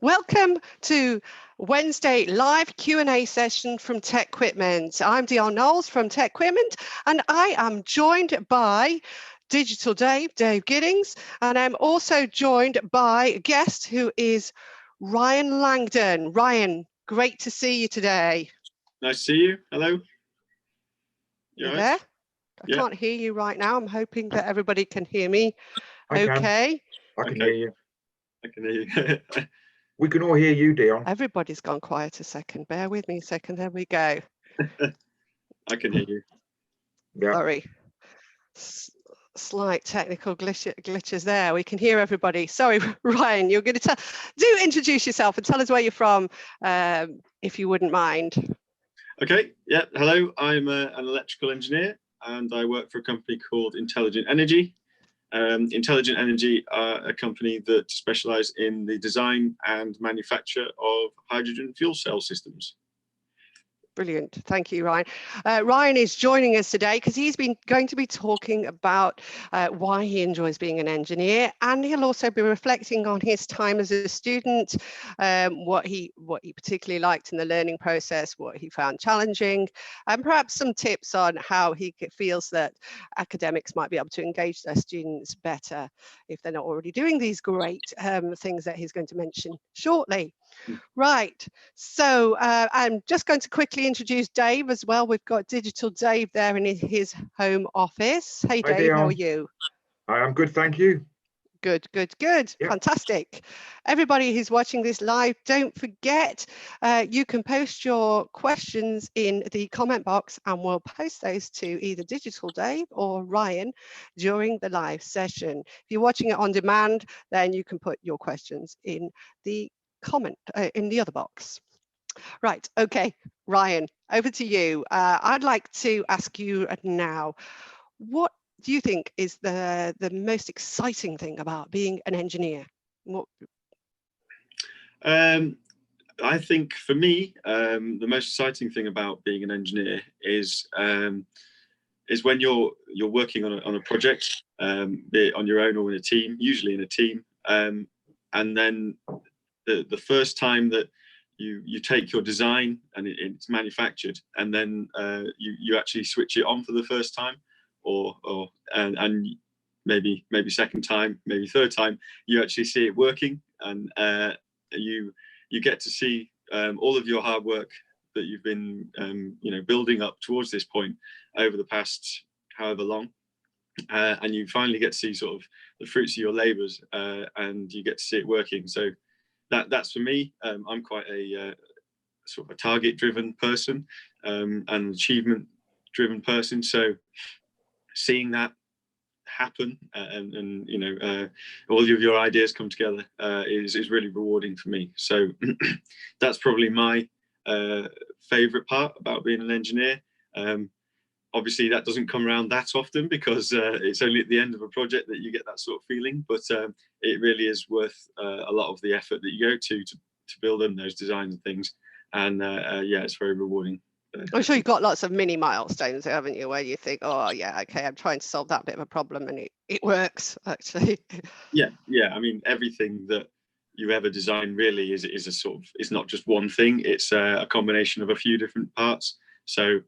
Welcome to Wednesday live Q&A session from TecQuipment. I'm Dion Knowles from TecQuipment, and I am joined by Digital Dave Giddings, and I'm also joined by a guest who is Ryan Langdon. Ryan, great to see you today. Nice to see you. Hello. You there? I can't hear you right now. I'm hoping that everybody can hear me. Okay. I can hear you. I can hear you. We can all hear you, Dion. Everybody's gone quiet a second. Bear with me a second. There we go. I can hear you. Yeah. Sorry. Slight technical glitches there. We can hear everybody. Sorry, Ryan, you're going to do introduce yourself and tell us where you're from, if you wouldn't mind. Okay. Yeah. Hello. I'm an electrical engineer, and I work for a company called Intelligent Energy. Intelligent Energy are a company that specialise in the design and manufacture of hydrogen fuel cell systems. Brilliant. Thank you, Ryan. Ryan is joining us today because he's going to be talking about why he enjoys being an engineer, and he'll also be reflecting on his time as a student, what he particularly liked in the learning process, what he found challenging, and perhaps some tips on how he feels that academics might be able to engage their students better if they're not already doing these great things that he's going to mention shortly. Right, so I'm just going to quickly introduce Dave as well. We've got Digital Dave there in his home office. Hey Dave, Dion. how are you? I am good, thank you. Good. Yep. Fantastic. Everybody who's watching this live, don't forget, you can post your questions in the comment box, and we'll post those to either Digital Dave or Ryan during the live session. If you're watching it on demand, then you can put your questions in the comment in the other box. Right, okay, Ryan, over to you. I'd like to ask you now, what do you think is the most exciting thing about being an engineer? What? I think for me, the most exciting thing about being an engineer is when you're working on a project, be it on your own or in a team, usually in a team, and then the first time that you take your design and it's manufactured, and then you actually switch it on for the first time, and maybe second time, maybe third time, you actually see it working, and you get to see all of your hard work that you've been building up towards this point over the past however long, and you finally get to see sort of the fruits of your labours, and you get to see it working. So that's for me. I'm quite a sort of a target-driven person, and achievement-driven person. So seeing that happen and all of your ideas come together is really rewarding for me. So that's probably my favourite part about being an engineer. Obviously, that doesn't come around that often because it's only at the end of a project that you get that sort of feeling. But it really is worth a lot of the effort that you go to build in those designs and things. And yeah, it's very rewarding. I'm sure you've got lots of mini milestones, haven't you, where you think, oh yeah, okay, I'm trying to solve that bit of a problem, and it works actually. Yeah. I mean, everything that you ever design really is a sort of, it's not just one thing. It's a combination of a few different parts. So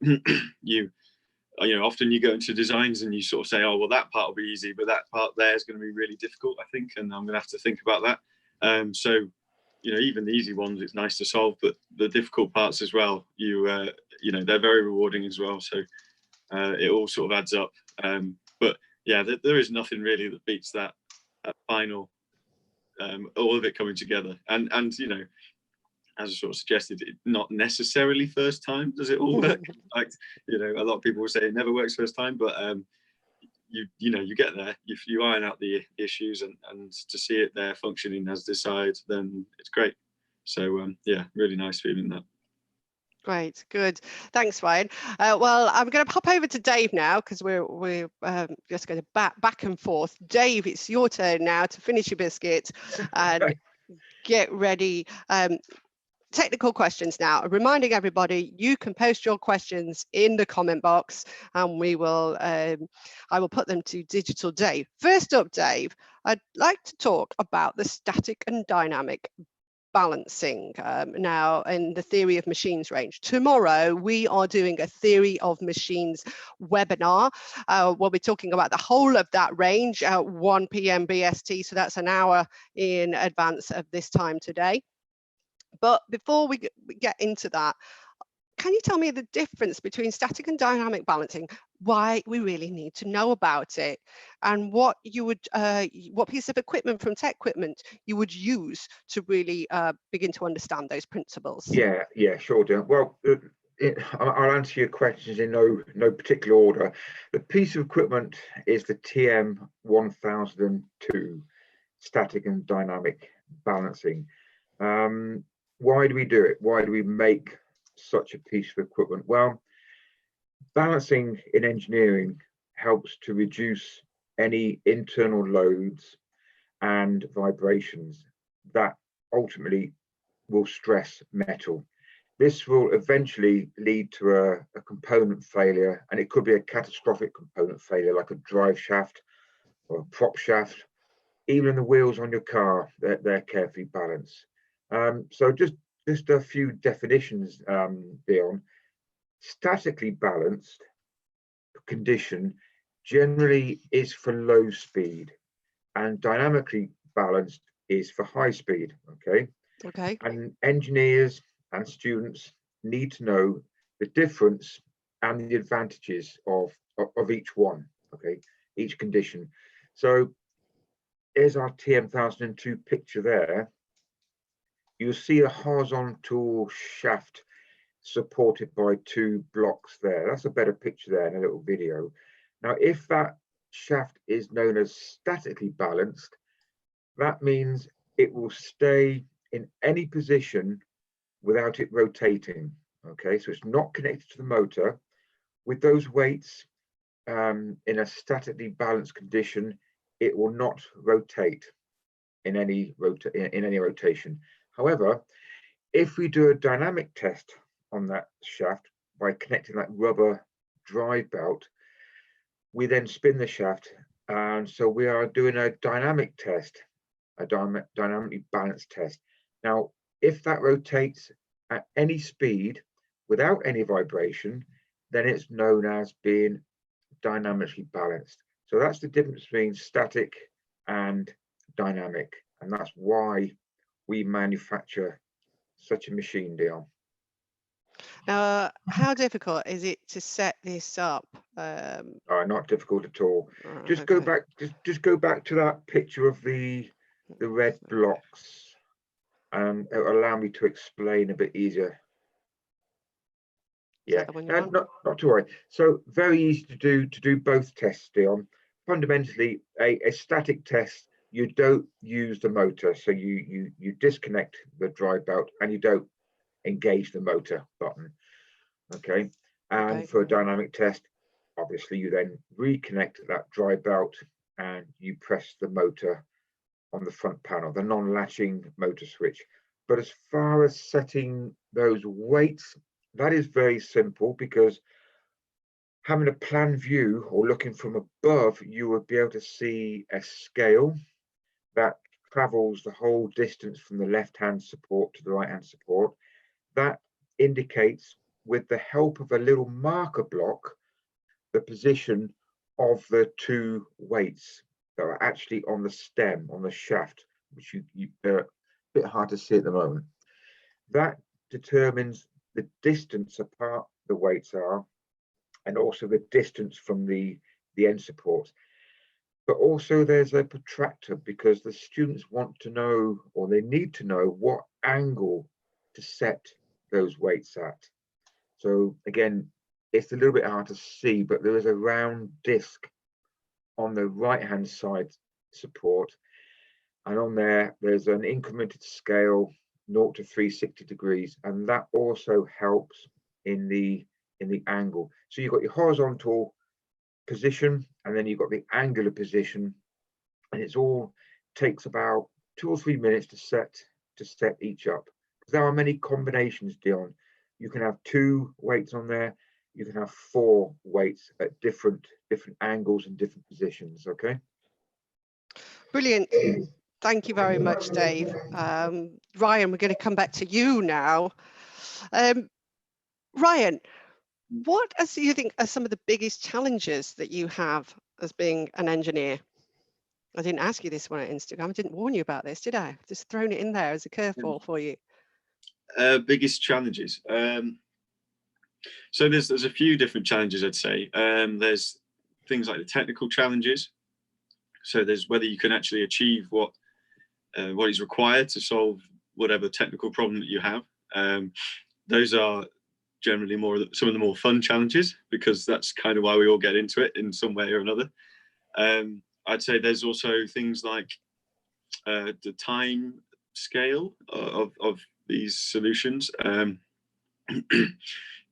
often you go into designs and you sort of say, oh, well, that part will be easy, but that part there is going to be really difficult, I think, and I'm going to have to think about that. So, even the easy ones, it's nice to solve, but the difficult parts as well, they're very rewarding as well. So it all sort of adds up. But yeah, there is nothing really that beats that final, all of it coming together. And as I sort of suggested, not necessarily first time does it all work. Like, a lot of people will say it never works first time, but you get there, if you iron out the issues and to see it there functioning as desired, then it's great. So yeah, really nice feeling that. Great, good. Thanks, Ryan. Well, I'm going to pop over to Dave now because we're just going to back and forth. Dave, it's your turn now to finish your biscuit and get ready. Technical questions now. Reminding everybody, you can post your questions in the comment box, and we will. I will put them to Digital Dave. First up, Dave, I'd like to talk about the static and dynamic balancing now in the Theory of Machines range. Tomorrow we are doing a Theory of Machines webinar. We'll be talking about the whole of that range at 1 p.m. BST, so that's an hour in advance of this time today. But before we get into that, can you tell me the difference between static and dynamic balancing, why we really need to know about it, and what you would, what piece of equipment from TecQuipment you would use to really begin to understand those principles? Yeah, sure, dear. Well, I'll answer your questions in no particular order. The piece of equipment is the TM1002, static and dynamic balancing. Why do we do it? Why do we make such a piece of equipment? Well, balancing in engineering helps to reduce any internal loads and vibrations that ultimately will stress metal. This will eventually lead to a component failure, and it could be a catastrophic component failure like a drive shaft or a prop shaft. Even the wheels on your car, they're carefully balanced. So just a few definitions, Dion. Statically balanced condition generally is for low speed, and dynamically balanced is for high speed. Okay. And engineers and students need to know the difference and the advantages of each one. Okay, each condition. So here's our TM1002 picture there. You'll see a horizontal shaft supported by two blocks there. That's a better picture there in a little video. Now, if that shaft is known as statically balanced, that means it will stay in any position without it rotating. Okay, so it's not connected to the motor. With those weights in a statically balanced condition, it will not rotate in any rotation. However, if we do a dynamic test on that shaft by connecting that rubber drive belt, we then spin the shaft, and so we are doing a dynamic test, a dynamically balanced test. Now, if that rotates at any speed without any vibration, then it's known as being dynamically balanced. So that's the difference between static and dynamic, and that's why we manufacture such a machine, Dion. How difficult is it to set this up? Not difficult at all. Just go back to that picture of the red blocks, and it will allow me to explain a bit easier. Yeah, not to worry. So very easy to do both tests, Dion. Fundamentally, a static test, you don't use the motor, so you disconnect the drive belt and you don't engage the motor button. Okay, and for a dynamic test, obviously you then reconnect that drive belt and you press the motor on the front panel, the non-latching motor switch. But as far as setting those weights, that is very simple, because having a plan view or looking from above, you would be able to see a scale that travels the whole distance from the left-hand support to the right-hand support. That indicates, with the help of a little marker block, the position of the two weights that are actually on the stem, on the shaft, which they're a bit hard to see at the moment. That determines the distance apart the weights are, and also the distance from the end support. But also there's a protractor, because the students want to know, or they need to know, what angle to set those weights at. So again, it's a little bit hard to see, but there is a round disc on the right hand side support, and on there's an incremented scale 0 to 360 degrees, and that also helps in the angle. So you've got your horizontal position, and then you've got the angular position, and it's all takes about 2 or 3 minutes to set each up. There are many combinations, Dion. You can have 2 weights on there, you can have 4 weights at different angles and different positions. Okay, brilliant. Thank you very much, Dave. Ryan, we're going to come back to you now. Ryan, what do you think are some of the biggest challenges that you have as being an engineer? I didn't ask you this one at Instagram. I didn't warn you about this, did I? Just thrown it in there as a curveball for you. Biggest challenges. So there's a few different challenges, I'd say. There's things like the technical challenges. So there's whether you can actually achieve what is required to solve whatever technical problem that you have. Those are generally some of the more fun challenges, because that's kind of why we all get into it in some way or another. I'd say there's also things like the time scale of these solutions.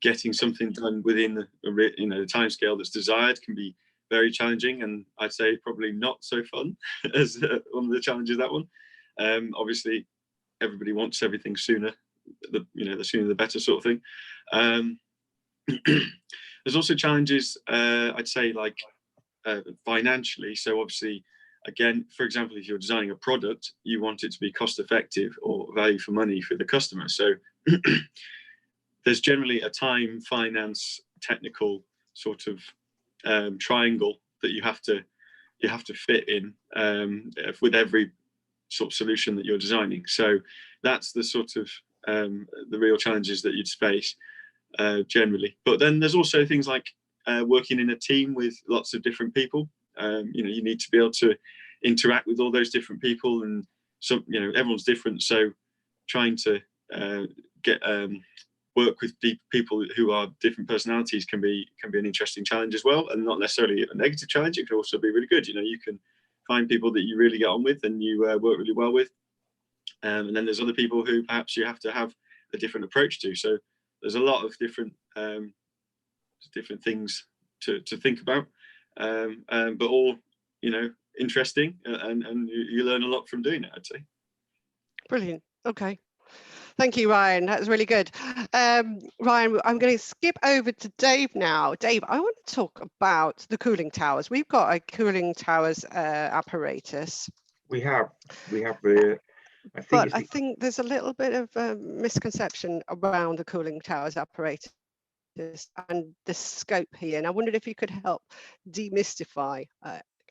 Getting something done within the time scale that's desired can be very challenging, and I'd say probably not so fun as one of the challenges, that one. Obviously, everybody wants everything sooner. The sooner the better sort of thing. There's also challenges, I'd say, like financially. So obviously, again, for example, if you're designing a product, you want it to be cost effective or value for money for the customer. So there's generally a time, finance, technical sort of triangle that you have to fit in with every sort of solution that you're designing. So that's the sort of the real challenges that you'd face generally. But then there's also things like working in a team with lots of different people. You need to be able to interact with all those different people, and everyone's different. So trying to work with people who are different personalities can be an interesting challenge as well, and not necessarily a negative challenge. It can also be really good. You can find people that you really get on with and you work really well with, and then there's other people who perhaps you have to have a different approach to. So there's a lot of different things to think about, but all interesting, and you learn a lot from doing it, I'd say. Brilliant. Okay. Thank you, Ryan. That was really good. Ryan, I'm going to skip over to Dave now. Dave, I want to talk about the cooling towers. We've got a cooling towers apparatus. We have the. I think there's a little bit of misconception around the cooling towers apparatus and the scope here. And I wondered if you could help demystify.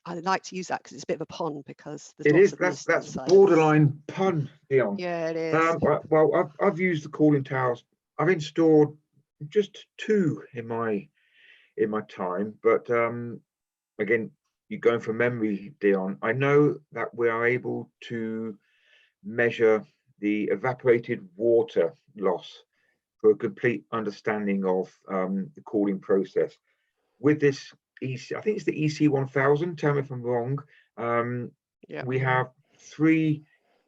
I like to use that because it's a bit of a pun, because that's borderline pun, Dion. Yeah, it is. Well, I've used the cooling towers. I've installed just 2 in my time, but again, you're going from memory, Dion. I know that we are able to measure the evaporated water loss for a complete understanding of the cooling process with this EC. I think it's the EC1000. Tell me if I'm wrong. Yeah. We have 3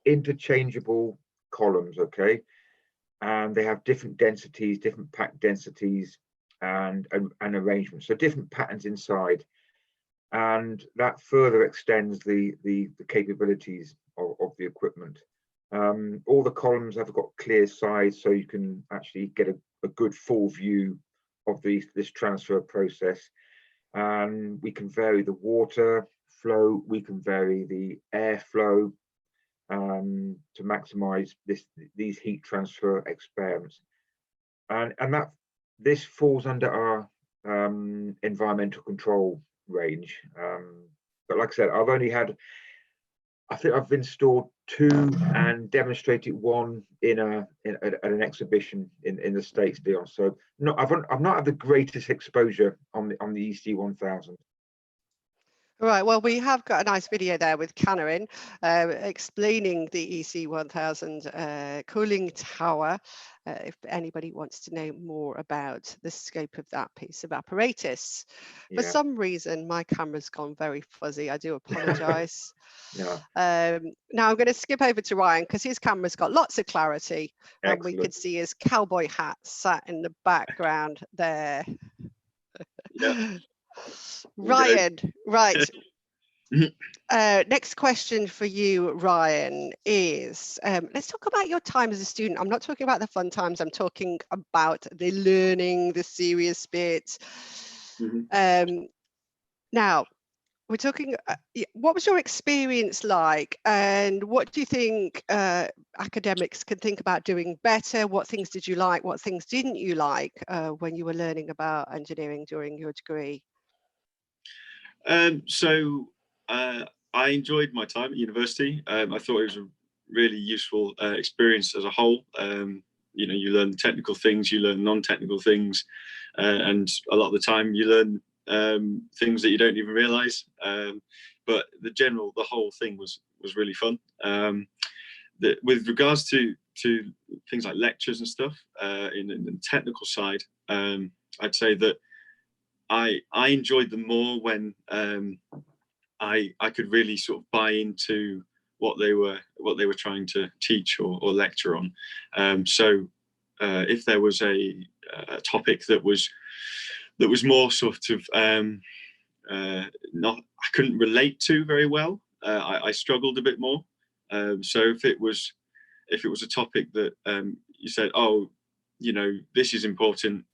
interchangeable columns, okay, and they have different densities, different pack densities, and arrangements, so different patterns inside, and that further extends the capabilities of the equipment. All the columns have got clear sides, so you can actually get a good full view of this transfer process. And we can vary the water flow, we can vary the air flow to maximize these heat transfer experiments. And that this falls under our environmental control range. But like I said, I think I've installed 2 and demonstrated 1 at an exhibition in the States, Dion. So I've not had the greatest exposure on the EC1000. Right, well, we have got a nice video there with Karen explaining the EC1000 cooling tower, if anybody wants to know more about the scope of that piece of apparatus. For some reason, my camera's gone very fuzzy. I do apologise. Yeah. Now I'm going to skip over to Ryan, because his camera's got lots of clarity. Excellent. And we could see his cowboy hat sat in the background there. Yeah. Ryan, right. Next question for you, Ryan, is let's talk about your time as a student. I'm not talking about the fun times. I'm talking about the learning, the serious bit. Mm-hmm. Now, we're talking, what was your experience like, and what do you think academics can think about doing better? What things did you like? What things didn't you like when you were learning about engineering during your degree? I enjoyed my time at university. I thought it was a really useful experience as a whole. You learn technical things, you learn non-technical things, and a lot of the time you learn things that you don't even realize. But the whole thing was really fun. With regards to things like lectures and stuff, in the technical side, I'd say that I enjoyed them more when I could really sort of buy into what they were trying to teach or lecture on. If there was a topic that was more sort of not, I couldn't relate to very well, I struggled a bit more. So if it was a topic that you said, oh, this is important,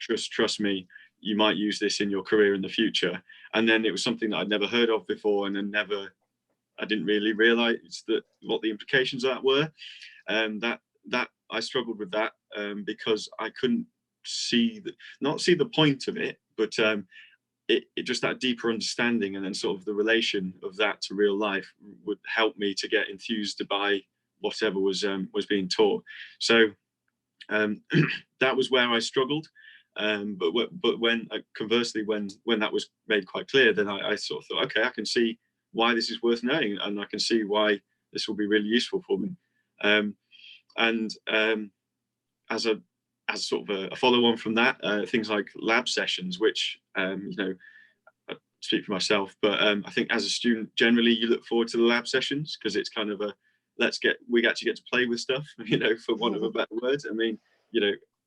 trust me, you might use this in your career in the future, and then it was something that I'd never heard of before, and then I didn't really realize what the implications of that were. That I struggled with that, because I couldn't not see the point of it, but it just, that deeper understanding and then sort of the relation of that to real life would help me to get enthused by whatever was being taught. So that was where I struggled. But when conversely, when that was made quite clear, then I sort of thought, okay, I can see why this is worth knowing, and I can see why this will be really useful for me. As sort of a follow-on from that, things like lab sessions, which I speak for myself, but I think as a student, generally you look forward to the lab sessions because it's kind of we actually get to play with stuff, for want of a better word. I mean,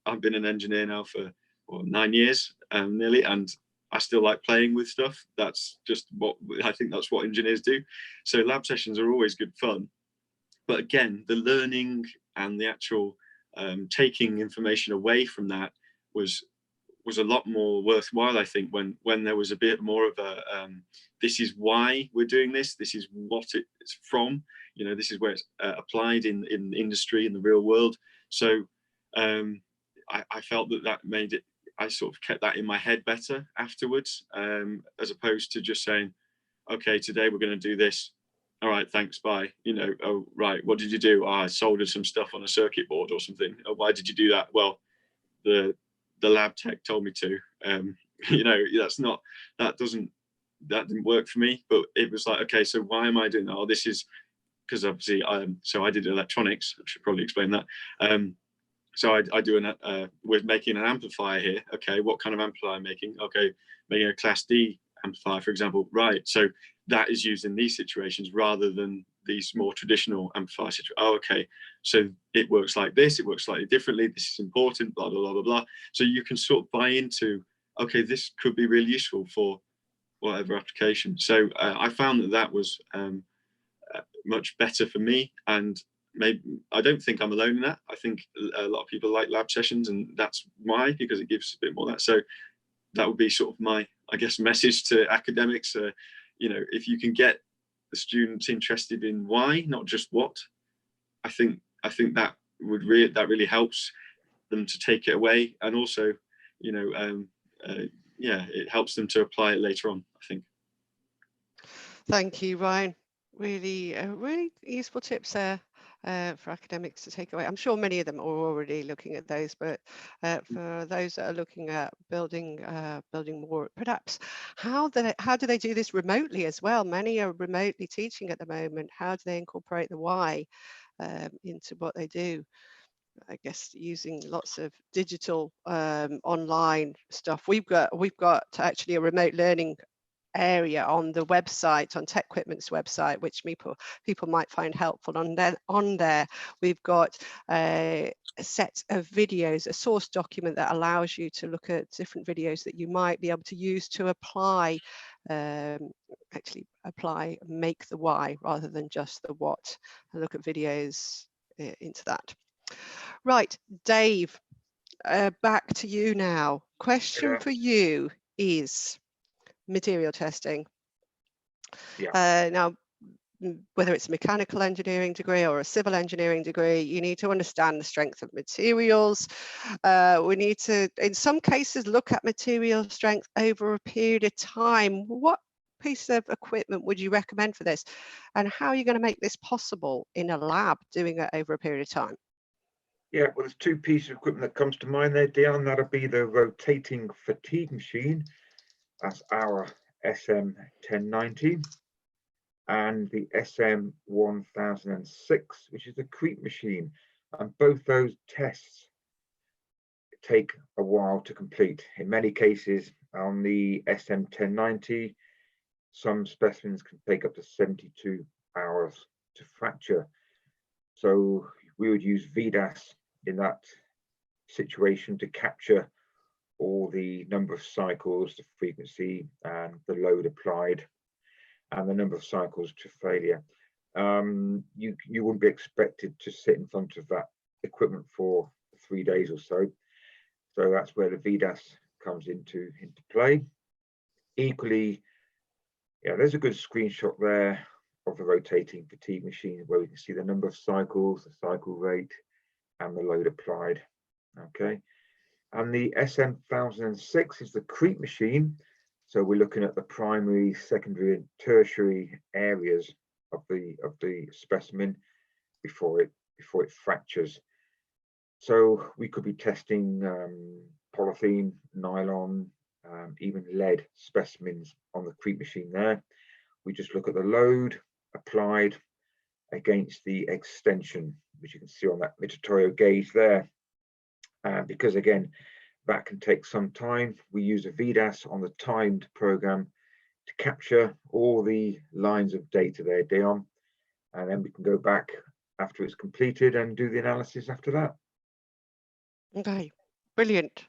I've been an engineer now for 9 years nearly, and I still like playing with stuff. That's just what I think that's what engineers do. So lab sessions are always good fun. But again, the learning and the actual taking information away from that was a lot more worthwhile, I think, when there was a bit more of a this is why we're doing this, this is what it's from, this is where it's applied in the industry, in the real world. So I felt that made it, I sort of kept that in my head better afterwards, as opposed to just saying, okay, today we're going to do this. All right, thanks, bye. Oh, right, what did you do? Oh, I soldered some stuff on a circuit board or something. Oh, why did you do that? Well, the lab tech told me to. That didn't work for me. But it was like, okay, so why am I doing that? Oh, this is because obviously so I did electronics. I should probably explain that. So I do we're making an amplifier here. Okay, what kind of amplifier am I making? Okay, making a Class D amplifier, for example. Right, so that is used in these situations rather than these more traditional amplifier situations. Oh, okay, so it works like this, it works slightly differently, this is important, blah, blah, blah, blah, blah. So you can sort of buy into, okay, this could be really useful for whatever application. So I found that was much better for me, and maybe I don't think I'm alone in that. I think a lot of people like lab sessions, and that's why, because it gives a bit more of that. So that would be sort of my, I guess, message to academics. If you can get the students interested in why, not just what, I think that really helps them to take it away, and also, it helps them to apply it later on, I think. Thank you, Ryan. Really useful tips there for academics to take away. I'm sure many of them are already looking at those, but for those that are looking at building more, perhaps how do they do this remotely as well? Many are remotely teaching at the moment. How do they incorporate the why into what they do? I guess using lots of digital online stuff. We've got actually a remote learning area on the website, on TecQuipment's website, which people might find helpful. On there we've got a set of videos, a source document that allows you to look at different videos that you might be able to use to make the why rather than just the what, and look at videos into that. Right, Dave, back to you now. Question for you is material testing. Now, whether it's a mechanical engineering degree or a civil engineering degree, you need to understand the strength of materials. We need to, in some cases, look at material strength over a period of time. What piece of equipment would you recommend for this? And how are you going to make this possible in a lab, doing it over a period of time? Yeah, well, there's two pieces of equipment that comes to mind there, Dion. That'll be the rotating fatigue machine. That's our SM1090. And the SM1006, which is the creep machine. And both those tests take a while to complete. In many cases, on the SM1090, some specimens can take up to 72 hours to fracture. So we would use VDAS in that situation to capture all the number of cycles, the frequency, and the load applied, and the number of cycles to failure. You wouldn't be expected to sit in front of that equipment for 3 days or so. So that's where the VDAS comes into play. Equally, yeah, there's a good screenshot there of the rotating fatigue machine where we can see the number of cycles, the cycle rate, and the load applied. Okay, and the SM1006 is the creep machine. So we're looking at the primary, secondary, and tertiary areas of the specimen before it fractures. So we could be testing polythene, nylon, even lead specimens on the creep machine there. We just look at the load applied against the extension, which you can see on that Mitutoyo gauge there. Because again, that can take some time. We use a VDAS on the timed program to capture all the lines of data there, Dion, and then we can go back after it's completed and do the analysis after that. Okay, brilliant.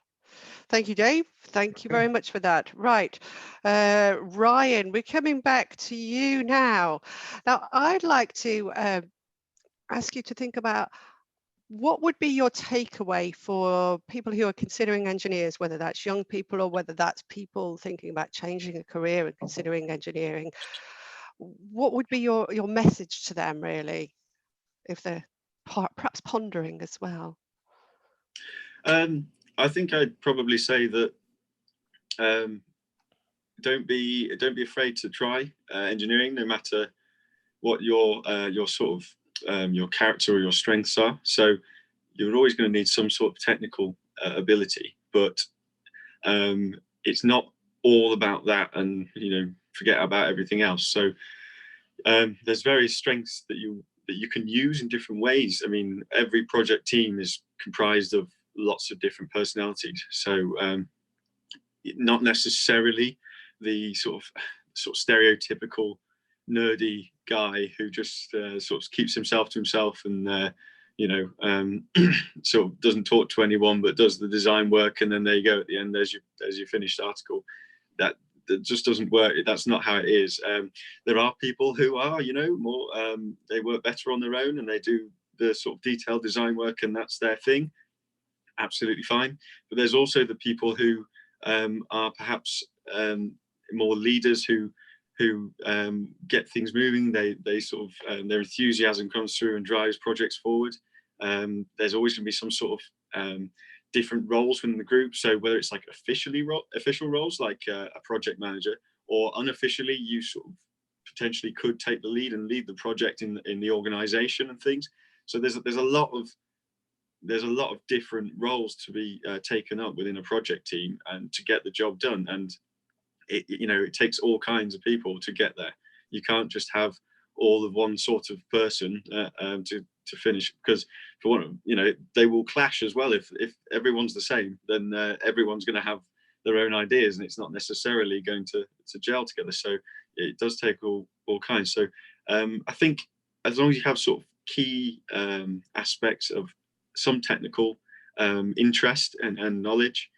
Thank you, Dave. Thank you very much for that. Right, Ryan, we're coming back to you now. Now, I'd like to ask you to think about what would be your takeaway for people who are considering engineers, whether that's young people or whether that's people thinking about changing a career and considering engineering. What would be your message to them, really, if they're perhaps pondering as well? I think I'd probably say that don't be afraid to try engineering, no matter what your sort of your character or your strengths are. So you're always going to need some sort of technical ability, but it's not all about that, and forget about everything else. So there's various strengths that you can use in different ways. I mean, every project team is comprised of lots of different personalities. So not necessarily the sort of stereotypical nerdy guy who just sort of keeps himself to himself and sort of doesn't talk to anyone but does the design work, and then there you go, at the end there's your finished article. That just doesn't work. That's not how it is. There are people who are more they work better on their own and they do the sort of detailed design work and that's their thing. Absolutely fine. But there's also the people who are perhaps more leaders who get things moving. They sort of their enthusiasm comes through and drives projects forward. There's always going to be some sort of different roles within the group. So whether it's like official roles like a project manager, or unofficially you sort of potentially could take the lead and lead the project in the organization and things. So there's a lot of different roles to be taken up within a project team and to get the job done. And it takes all kinds of people to get there. You can't just have all of one sort of person to finish, because for one, they will clash as well. If everyone's the same, then everyone's going to have their own ideas, and it's not necessarily going to gel together. So it does take all kinds. So I think as long as you have sort of key aspects of some technical interest and knowledge,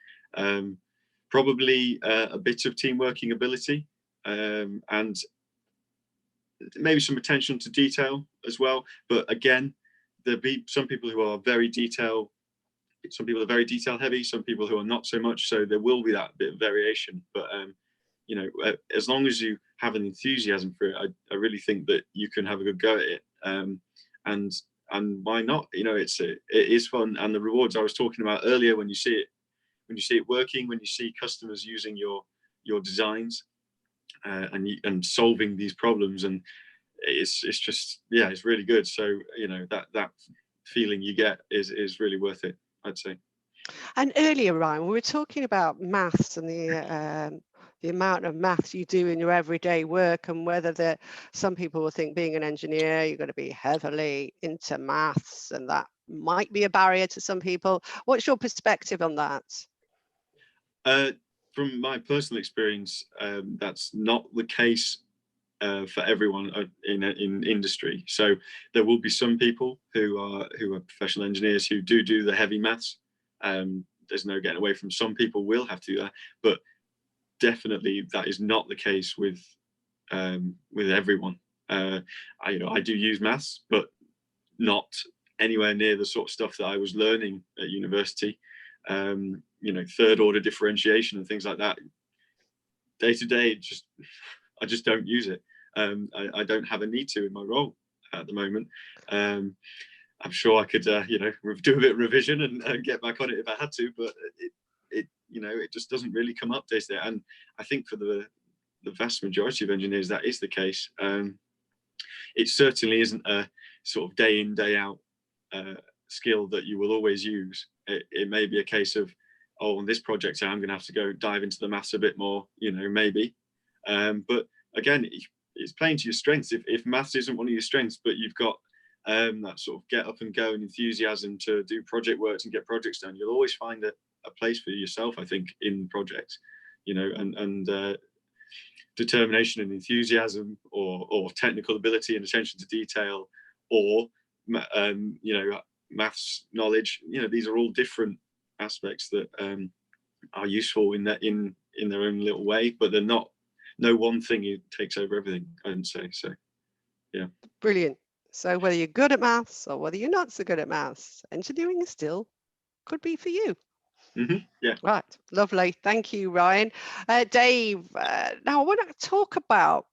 probably a bit of team working ability, and maybe some attention to detail as well. But again, there'll be some people who are very detail, some people are very detail heavy, some people who are not so much. So there will be that bit of variation. But you know, as long as you have an enthusiasm for it, I really think that you can have a good go at it. And why not? You know, it is fun, and the rewards I was talking about earlier, when you see it working, when you see customers using your designs and solving these problems, and it's just, yeah, it's really good. So, you know, that feeling you get is really worth it, I'd say. And earlier, Ryan, we were talking about maths and the amount of maths you do in your everyday work, and whether some people will think being an engineer, you're going to be heavily into maths, and that might be a barrier to some people. What's your perspective on that? From my personal experience, that's not the case for everyone in industry. So there will be some people who are professional engineers who do the heavy maths. There's no getting away from, some people will have to do that, but definitely that is not the case with everyone. I do use maths, but not anywhere near the sort of stuff that I was learning at university. You know, third order differentiation and things like that. Day to day, I just don't use it. I don't have a need to in my role at the moment. I'm sure I could, you know, do a bit of revision and get back on it if I had to, but you know, it just doesn't really come up day to day. And I think for the vast majority of engineers, that is the case. It certainly isn't a sort of day in, day out skill that you will always use. It may be a case of, oh, on this project, I'm going to have to go dive into the maths a bit more, you know, maybe. But again, it's playing to your strengths. If maths isn't one of your strengths, but you've got that sort of get up and go and enthusiasm to do project work and get projects done, you'll always find a place for yourself, I think, in projects, you know, and determination and enthusiasm, or technical ability and attention to detail, or you know, maths knowledge. You know, these are all different aspects that are useful in their own little way, but they're not. No one thing takes over everything, I would say. So, yeah. Brilliant. So whether you're good at maths or whether you're not so good at maths, engineering still could be for you. Mm-hmm. Yeah. Right. Lovely. Thank you, Ryan. Dave, now I want to talk about,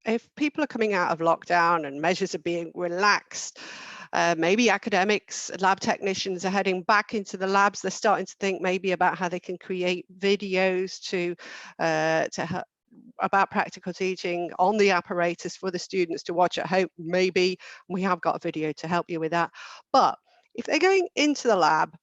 if people are coming out of lockdown and measures are being relaxed, maybe academics, lab technicians are heading back into the labs. They're starting to think maybe about how they can create videos to help about practical teaching on the apparatus for the students to watch at home. Maybe we have got a video to help you with that. But if they're going into the lab,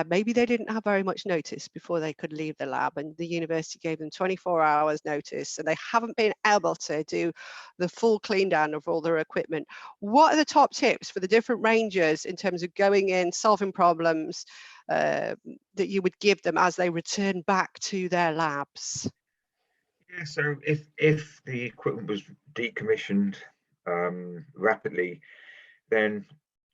maybe they didn't have very much notice before they could leave the lab, and the university gave them 24 hours notice, and they haven't been able to do the full clean down of all their equipment. What are the top tips for the different rangers in terms of going in, solving problems that you would give them as they return back to their labs? Yeah, so if the equipment was decommissioned rapidly, then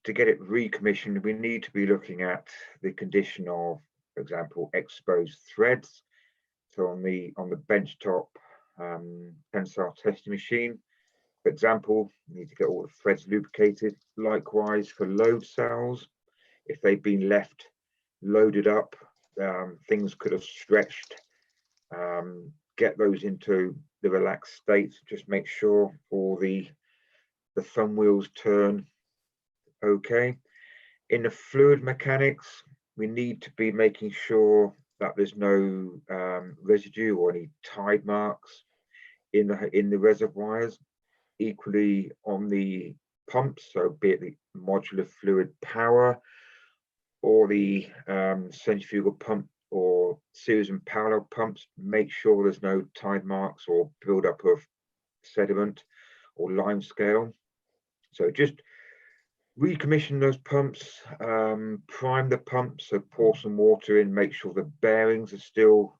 to get it recommissioned, we need to be looking at the condition of, for example, exposed threads. So on the benchtop tensile testing machine, for example, you need to get all the threads lubricated. Likewise for load cells, if they've been left loaded up, things could have stretched. Get those into the relaxed state. Just make sure all the thumb wheels turn okay. In the fluid mechanics, we need to be making sure that there's no residue or any tide marks in the reservoirs. Equally on the pumps, so be it the modular fluid power or the centrifugal pump or series and parallel pumps, make sure there's no tide marks or build-up of sediment or lime scale. So just recommission those pumps, prime the pumps, so pour some water in, make sure the bearings are still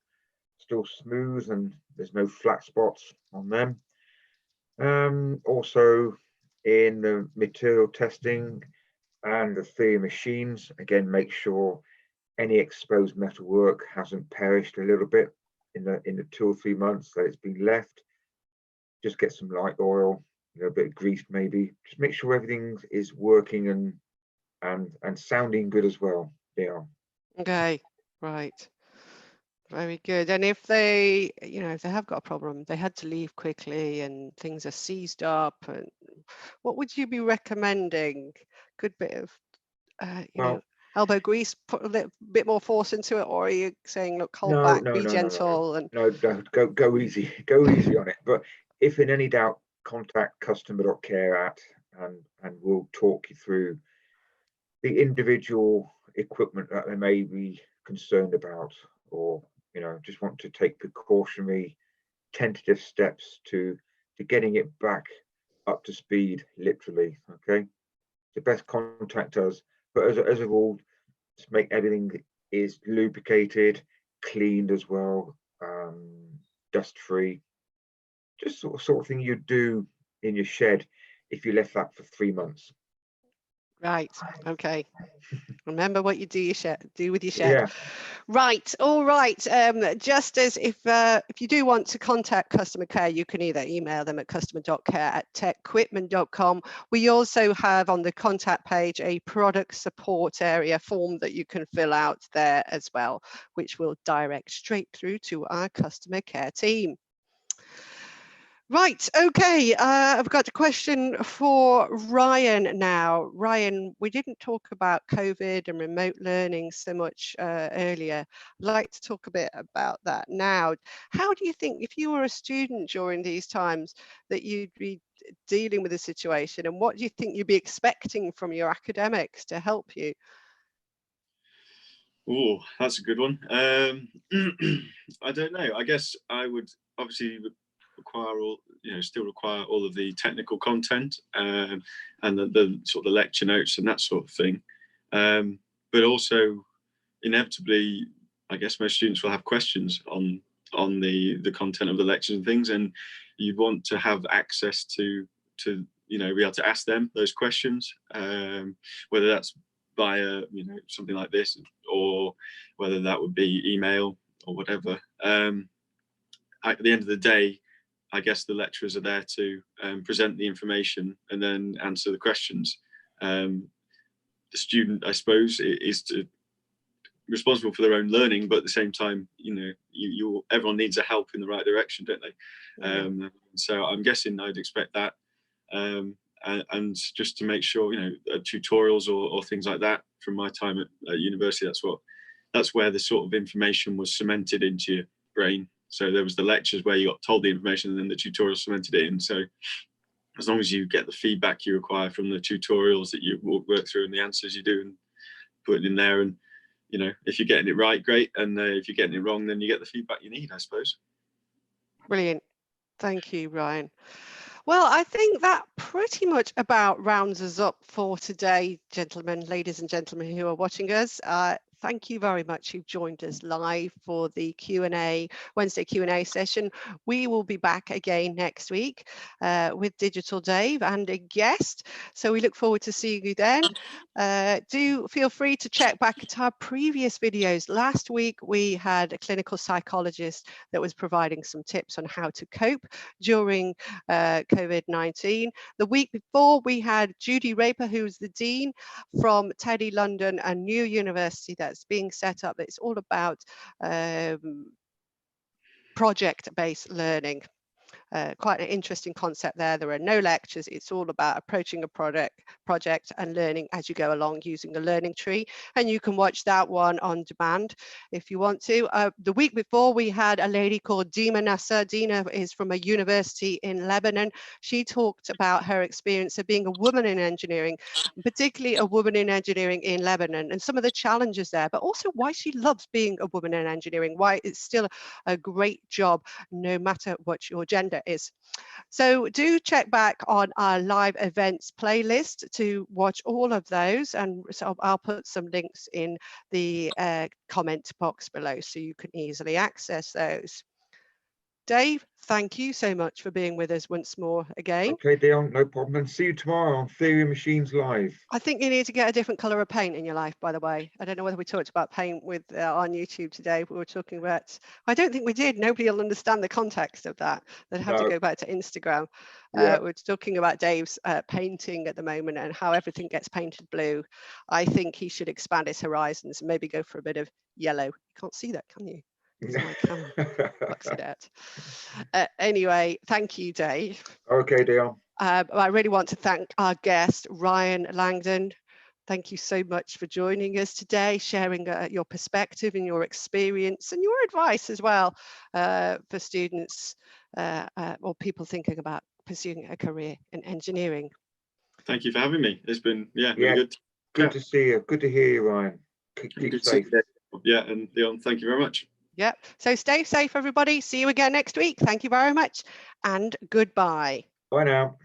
smooth and there's no flat spots on them. Also in the material testing and the theory machines, again, make sure any exposed metal work hasn't perished a little bit in the 2 or 3 months that it's been left. Just get some light oil, a bit of grease maybe. Just make sure everything is working and sounding good as well. Yeah. Okay, right. Very good. And if they, if they have got a problem, they had to leave quickly and things are seized up, and what would you be recommending? Good bit of, Well, elbow grease, put a little bit more force into it, or are you saying, look, hold no, back, no, be no, no, no, gentle, and no, go easy, go easy on it. But if in any doubt, contact customer.care@, and we'll talk you through the individual equipment that they may be concerned about, or just want to take precautionary tentative steps to getting it back up to speed, literally. Okay, the best contact us, but as a rule, just make everything is lubricated, cleaned as well, dust free, just sort of thing you do in your shed if you left that for 3 months. right, okay. Remember what you do with your shed. Yeah. Right, all right. Just as if you do want to contact customer care, you can either email them at customer.care@techquipment.com. We also have on the contact page a product support area form that you can fill out there as well, which will direct straight through to our customer care team. Right, okay, I've got a question for Ryan now. Ryan, we didn't talk about COVID and remote learning so much earlier. I'd like to talk a bit about that now. How do you think, if you were a student during these times, that you'd be dealing with the situation, and what do you think you'd be expecting from your academics to help you? Oh, that's a good one. I don't know. I guess I would obviously still require all of the technical content, and the sort of the lecture notes and that sort of thing. But also, inevitably, I guess most students will have questions on the content of the lectures and things, and you'd want to have access to be able to ask them those questions, whether that's via something like this, or whether that would be email or whatever. At the end of the day, I guess the lecturers are there to present the information and then answer the questions. The student, I suppose, is responsible for their own learning, but at the same time, everyone needs a help in the right direction, don't they? So I'm guessing I'd expect that, and just to make sure, tutorials or things like that from my time at university. That's where the sort of information was cemented into your brain. So there was the lectures where you got told the information, and then the tutorials cemented it in. So as long as you get the feedback you require from the tutorials that you work through and the answers you do, and put it in there, and if you're getting it right, great, and if you're getting it wrong, then you get the feedback you need, I suppose. Brilliant. Thank you, Ryan. Well, I think that pretty much about rounds us up for today, gentlemen, ladies and gentlemen who are watching us. Thank you very much who've joined us live for the Wednesday Q&A session. We will be back again next week with Digital Dave and a guest. So we look forward to seeing you then. Do feel free to check back at our previous videos. Last week, we had a clinical psychologist that was providing some tips on how to cope during COVID-19. The week before, we had Judy Raper, who's the Dean from Teddy London, a new university that's being set up. It's all about project-based learning. Quite an interesting concept there. There are no lectures. It's all about approaching a project and learning as you go along using a learning tree. And you can watch that one on demand if you want to. The week before, we had a lady called Dima Nasser. Dina is from a university in Lebanon. She talked about her experience of being a woman in engineering, particularly a woman in engineering in Lebanon, and some of the challenges there, but also why she loves being a woman in engineering, why it's still a great job no matter what your gender is. So do check back on our live events playlist to watch all of those, and so I'll put some links in the comment box below so you can easily access those. Dave, thank you so much for being with us once more again. Okay, Dion, no problem. And see you tomorrow on Theory Machines Live. I think you need to get a different colour of paint in your life, by the way. I don't know whether we talked about paint with on YouTube today. We were talking about, I don't think we did. Nobody will understand the context of that. They'd have to go back to Instagram. Yeah. We're talking about Dave's painting at the moment and how everything gets painted blue. I think he should expand his horizons and maybe go for a bit of yellow. You can't see that, can you? So my camera blocks it out. Anyway, thank you, Dave. Okay, Dion. I really want to thank our guest, Ryan Langdon. Thank you so much for joining us today, sharing your perspective and your experience and your advice as well for students or people thinking about pursuing a career in engineering. Thank you for having me. It's been really good. Good to see you. Good to hear you, Ryan. Keep safe. Yeah, and Leon, thank you very much. Yep. So stay safe, everybody. See you again next week. Thank you very much, and goodbye. Bye now.